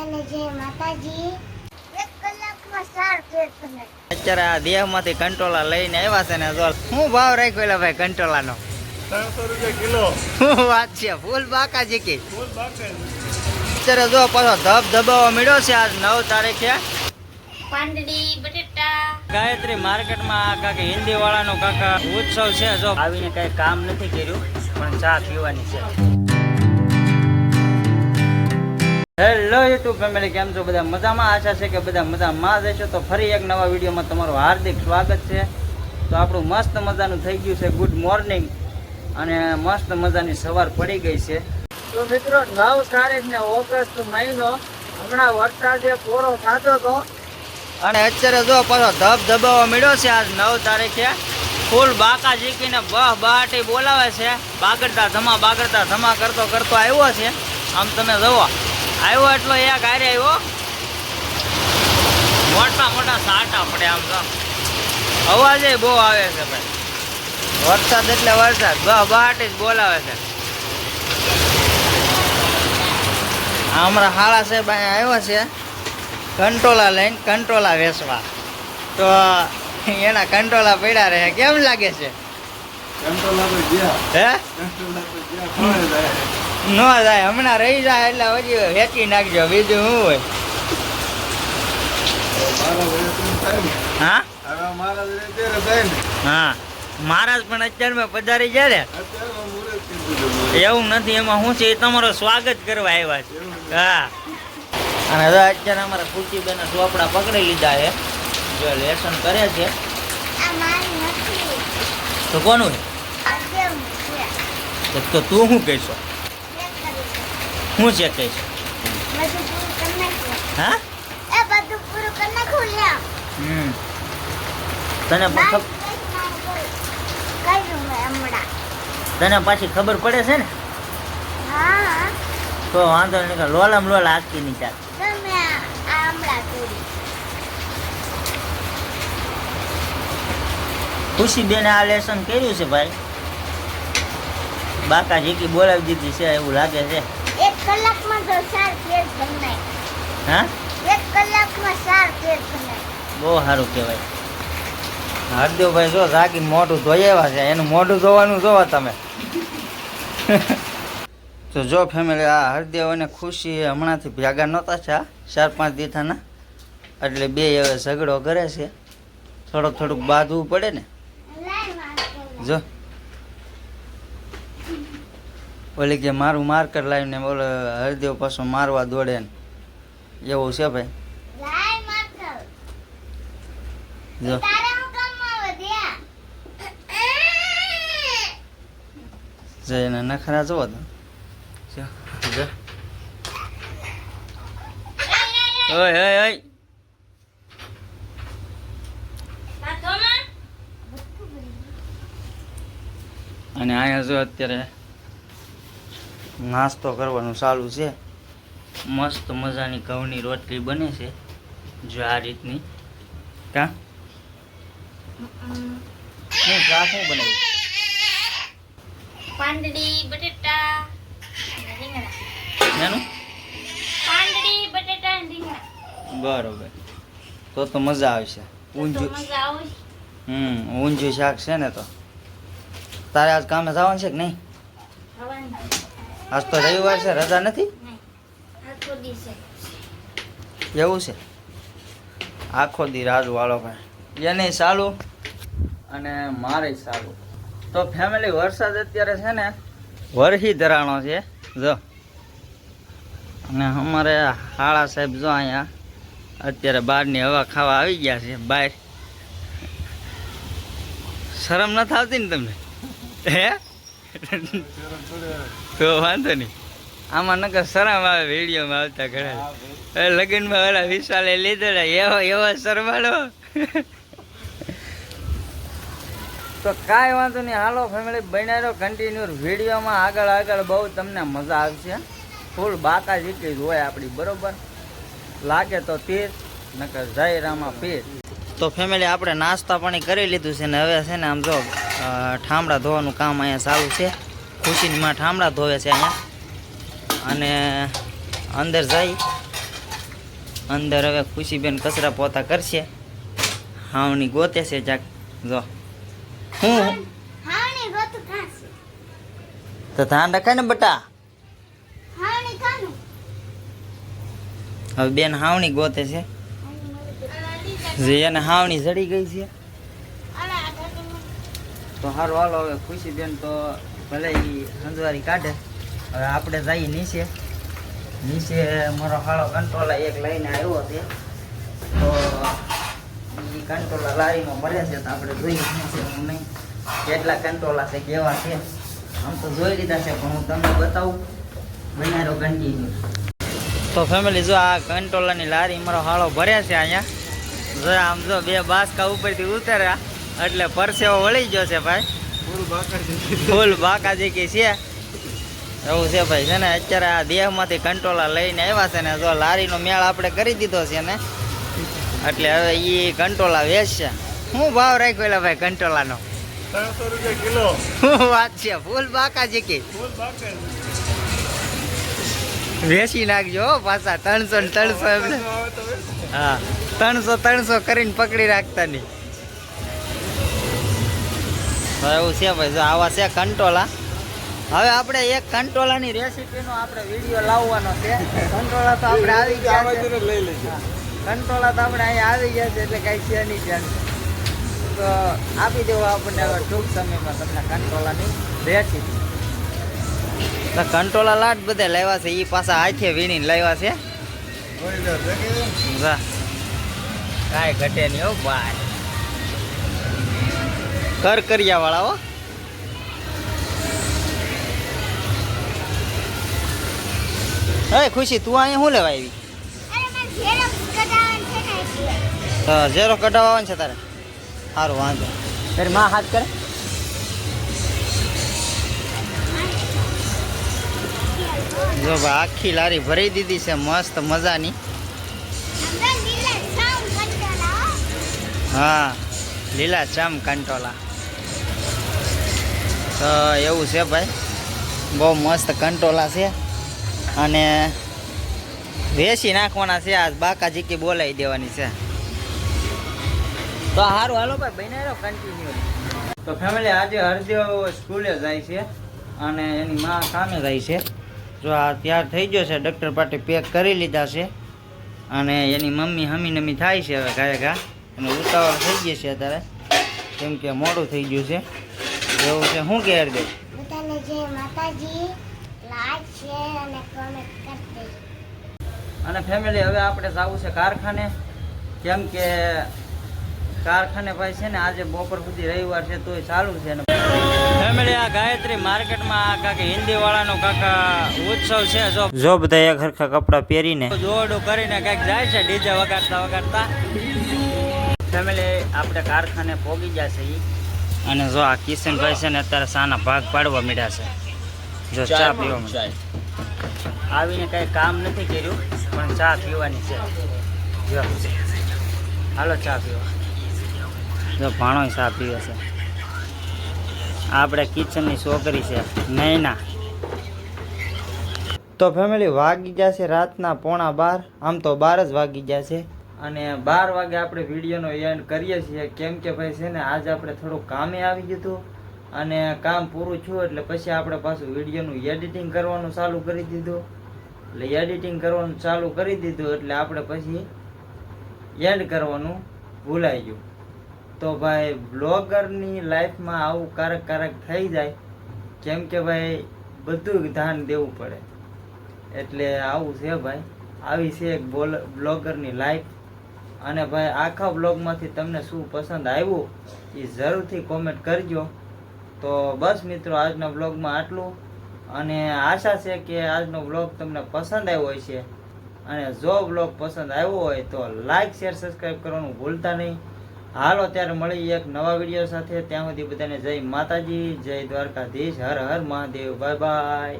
બધાને જય માતાજી. 1 કલાકમાં 4 ફેર બને. અત્યારે આ દેહમાંથી કંટોલા લઈને આવ્યા છે ને જો શું ભાવ રાખ્યો એલા ભાઈ કંટોલાનો? 300 રૂપિયા કિલો. શું વાત છે, ફૂલ બાકા જીકી. ફૂલ બાકે. અત્યારે જો પાછો ધબધબાવો મળ્યો છે આજ 9 તારીખે. પાંદડી બટેટા ગાયત્રી માર્કેટમાં કાંઈક હિન્દી વાળાનો કાકા ઉત્સવ છે. જો આવીને કઈ કામ નથી કર્યું પણ ચા પીવાની છે. હેલો યુટ્યુબ ફેમિલી, કેમ છો બધા? મજામાં? આશા છે કે બધા મજામાં જ હશો. તો ફરી એક નવા વિડીયોમાં તમારું હાર્દિક સ્વાગત છે. તો આપણું મસ્ત મજાનું થઈ ગયું છે ગુડ મોર્નિંગ અને મસ્ત મજાની સવાર પડી ગઈ છે. તો મિત્રો 9 તારીખને ઓગસ્ટ મહિનો, હમણાં વરસાદ પૂરો થતો હતો અને અત્યારે જો પાછો ધબધબાવો મળ્યો છે આજ 9 તારીખે. ફૂલ બાકા જીકીને બહાટી બોલાવે છે. બાગડતા ધમા કરતો આવ્યો છે. આમ તમે જુઓ, આવ્યો એટલો એક હારે આવ્યો, મોટા સાટા પડે. આમ તો અવાજ બહુ આવે છે ભાઈ. વરસાદ એટલે વરસાદ, બહાટી જ બોલાવે છે. હમણાં હાળા સાહેબ અહીંયા આવ્યો છે કંટોલા લઈને, કંટોલા વેચવા. તો એના કંટોલા પડ્યા રહે. કેમ લાગે છે? કંટોલા તો ગયા. હે કંટોલા તો ગયા. કોણે જાય? ન જાય, હમણાં રહી જાય એટલે હજી વેચી નાખજો, બીજું શું હોય. મારા વેચવાનું થાય ને. હા હવે મારા વેચેરે થાય ને. હા, મહારાજ પણ અત્યારમાં પધારી જાય ને. અત્યારમાં મુહૂર્ત કીધું. એવું નથી, એમાં શું છે, એ તમારો સ્વાગત કરવા આવ્યા છે. હા, અને હવે અત્યારે અમારા ખુશીબેન ચોપડા પકડી લીધા છે, જો લેસન કરે છે. આ મારી નથી. તો કોનું છે? આ કેમ છે? તો તું શું કહેશો? ચેક કરી શું છે કહીશ? બધું પૂરું કરી નાખ્યું. હા, એ બધું પૂરું કરી નાખ્યું લ્યા. તને પણ કર્યું મેં હમણાં. તને પાછી ખબર પડે છે ને? હા, તો વાંધો નહીં, કે લોલામ લોલા આખી નહીં ચાલ. તો મેં આ હમણાં કર્યું. ખુશીબેને આ લેસન કર્યું છે ભાઈ. બાકા જીકી બોલાવી દીધી છે એવું લાગે છે. 1 કલાકમાં તો 4 ફેર બને. હા, 1 કલાકમાં 4 ફેર બને. બહુ સારું કહેવાય. હરદેવભાઈ જો જાગી મોઢું ધોઈ આવ્યા છે, એનું મોઢું ધોવાનું જોવો તમે. તો જો ફેમિલી, આ હરદેવ અને ખુશી હમણાંથી ભેગા નહોતા છે 4-5 દીથાના, એટલે બે હવે ઝઘડો કરે છે. થોડુંક બાંધવું પડે ને. જો ઓલી કે મારું માર્કર લાવીને બોલે, હરદેવ પાછો મારવા દોડે ને એવું છે ભાઈ. લાય માથલ. જો તારે હું કામ આવે ત્યાં? જઈને નખરા જોવો તો. જો ઓય ઓય ઓય. અને અહીંયા જો અત્યારે નાસ્તો કરવાનું ચાલુ છે. મસ્ત મજાની ઘઉંની રોટલી બને છે, જો આ રીતની. કા શું ચા શું બનાવ્યું? પાંદડી બટેટા અને રીંગણા. એનું પાંદડી બટેટા અને રીંગણા. બરોબર, તો મજા આવશે. ઊંધિયું, મજા આવે. ઊંધિયું શાક છે ને. તો તારે આજ કામે જવાનું છે કે નહીં? ખાવાનું આજ તો રવિવાર છે, રજા નથી. નહીં. આખો દિવસે એવું છે, આખો દી રાજ વાળો ભાઈ. એને સારું અને મારે સારું. તો ફેમિલી, વરસાદ અત્યારે છે ને વરસી ધરાણો છે જો. અને અમારે હાળા સાહેબ જો અહીંયા અત્યારે બહારની હવા ખાવા આવી ગયા છે બહાર. શરમ નથી આવતી ને તમને? હે તો વાંધો નહીં, આમાં નકર શરમ આવે વિડીયોમાં આવતા ઘણા. લગ્નમાં ઓલા વિશાલે લીધો એવો શરમાડો. તો કાંઈ વાંધો નહીં, હાલો ફેમિલી, બનાવ્યો કન્ટિન્યુ વિડીયોમાં આગળ બહુ તમને મજા આવશે. ફૂલ બાકા જીકી જ હોય આપણી, બરોબર? લાગે તો તીર, નકર જય રામા પીર. તો ફેમિલી, આપણે નાસ્તા પાણી કરી લીધું છે ને હવે છે ને આમ જો ઠામડા ધોવાનું કામ અહીંયા ચાલુ છે. ખુશીની માં ઠામડા ધોવે છે અહીંયા. અને અંદર જઈ અંદર હવે ખુશીબેન કચરા પોતા કરશે. હાવની ગોતે છે જાક જો હું હાવણી ગોતું કાંસે તો ધ્યાન રખાય ને બટા. હાવણી કાનું હવે બેન હાવણી ગોતે છે જે એને હાવણી જડી ગઈ છે. તો સારું હાલો હવે ખુશીબેન તો ભલે ઈ સંજવારી કાઢે. હવે આપણે જઈએ નીચે. નીચે મારો હાળો કંટ્રોલા એક લઈને આવ્યો છે તો એ કંટ્રોલા લારીમાં ભરે છે તો આપણે જોઈએ છે હું નહીં કેટલા કંટ્રોલા છે કેવા છે. આમ તો જોઈ લીધા છે પણ હું તમને બતાવું બનારો કન્ટિન્યુ. તો ફેમિલી જો આ કંટ્રોલાની લારી મારો હાળો ભર્યા છે અહીંયા. જો આમ જો બે બાસકા ઉપરથી ઉતર્યા એટલે પરસેવો વળી ગયો છે ભાઈ. ફૂલ બાકાજી છે એવું છે ભાઈ છે ને. અત્યારે આ દેહમાંથી કંટ્રોલા લઈને આવ્યા છે ને જો લારીનો મેળ આપણે કરી દીધો છે ને એટલે હવે એ કંટ્રોલા વેચશે. શું ભાવ રાખ્યો એટલે ભાઈ કંટ્રોલાનો? 300 રૂપિયા કિલો. શું વાત છે? ફૂલ બાકાજી કે વેચી નાખજો હો પાછા 300 ને 300 એમને. હા 300 કરીને પકડી રાખતા નહીં. એવું છે ભાઈ જો આવા છે કંટ્રોલા. હવે આપણે એક કંટ્રોલાની રેસીપીનો આપણે વિડીયો લાવવાનો છે. કંટ્રોલા તો આપણે આવી ગયા છે. લઈ લેજો. કંટ્રોલા તો આપણે અહીંયા આવી ગયા છે એટલે કાંઈ છે નહીં ત્યાં. તો આપી દેવો આપણને હવે ટૂંક સમયમાં તમને કંટ્રોલાની રેસીપી. તો કંટ્રોલા લાટ બધા લાવ્યા છે એ પાછા હાથે વીણીને લાવ્યા છે. વાહ કાંઈ ઘટે નહીં હો ભાઈ. કરકરિયા વાળા હો. હે ખુશી તું અહીંયા શું લેવા આવી? અરે મને ઝેરોક્સ કઢાવવાનું છે ને એટલે તો ઝેરો કઢાવવાનું છે તારે? સારું વાંધો. તારી માં હાથ કરે. જો ભાઈ આખી લારી ભરી દીધી છે મસ્ત મજાની. અંદર લીલા સાઉ કંટાળા હા લીલા ચામ કંટોલા. તો એવું છે ભાઈ બહુ મસ્ત કંટોલા છે અને વેચી નાખવાના છે. આજ બાકાજી કે બોલાવી દેવાની છે. તો સારું હાલો ભાઈ બને રહ્યો કન્ટિન્યુ. તો ફેમિલી આજે હરદેવ સ્કૂલે જાય છે અને એની માં કામે જાય છે. જો આ તૈયાર થઈ ગયો છે ડૉક્ટર પાટી પેક કરી લીધા છે અને એની મમ્મી હમી નમી થાય છે હવે ગાય ઘા અને ઉતાવળ થઈ ગઈ છે અત્યારે કેમ કે મોડું થઈ ગયું છે એવું છે. શું કે હરદેવ? બધાને જય માતાજી. લાઈક શેર અને કોમેન્ટ કરજો. અને ફેમિલી હવે આપણે જવું છે કારખાને કેમ કે કારખાને ભાઈ છે ને આજે બપોર સુધી રવિવાર છે તોય ચાલુ છે. ફેમિલી આ ગાયત્રી માર્કેટમાં કાંઈક હિન્દી વાળાનો કાંઈક ઉત્સવ છે. જો બધા એક સરખા કપડાં પહેરીને જોડું કરીને કાંઈક જાય છે ડીજે વગાડતા વગાડતા. ફેમિલી આપણે કારખાને પહોંચી જશે ઈ. અને જો આ કિશનભાઈ છે ને અત્યારે સાના ભાગ પાડવા મીડ્યા છે. જો ચા પીવા માંડ્યા. આવીને કાંઈ કામ નથી કર્યું પણ ચા પીવાની છે. જો હાલો ચા પીવા. જો ભાણો ચા પીવે છે. આપણે કિચનની છોકરી છે નૈના. તો ફેમિલી વાગી જશે રાતના 11:15. આમ તો 12 જ વાગી જશે અને 12 વાગે આપણે વિડીયોનો એન્ડ કરીએ છીએ કેમ કે ભાઈ છે ને આજે આપણે થોડું કામે આવી ગયું હતું અને કામ પૂરું થયું એટલે પછી આપણે પાછું વિડીયોનું એડિટિંગ કરવાનું ચાલુ કરી દીધું. એટલે એડિટિંગ કરવાનું ચાલુ કરી દીધું એટલે આપણે પછી એન્ડ કરવાનું ભૂલાઈ ગયું. તો ભાઈ બ્લોગરની લાઈફમાં આવું ક્યારેક થઈ જાય કેમ કે ભાઈ બધું ધ્યાન દેવું પડે એટલે આવું છે ભાઈ. આવી છે એક બ્લોગરની લાઈફ. અને ભાઈ આખા બ્લોગમાંથી તમને શું પસંદ આવ્યું એ જરૂરથી કોમેન્ટ કરજો. તો બસ મિત્રો આજના બ્લોગમાં આટલું અને આશા છે કે આજનો બ્લોગ તમને પસંદ આવ્યો હશે અને જો બ્લોગ પસંદ આવ્યો હોય તો લાઈક શેર સબસ્ક્રાઈબ કરવાનું ભૂલતા નહીં. હાલો ત્યારે મળી એક નવા વિડીયો સાથે. ત્યાં સુધી બધાને જય માતાજી, જય દ્વારકાધીશ, હર હર મહાદેવ, બાય બાય.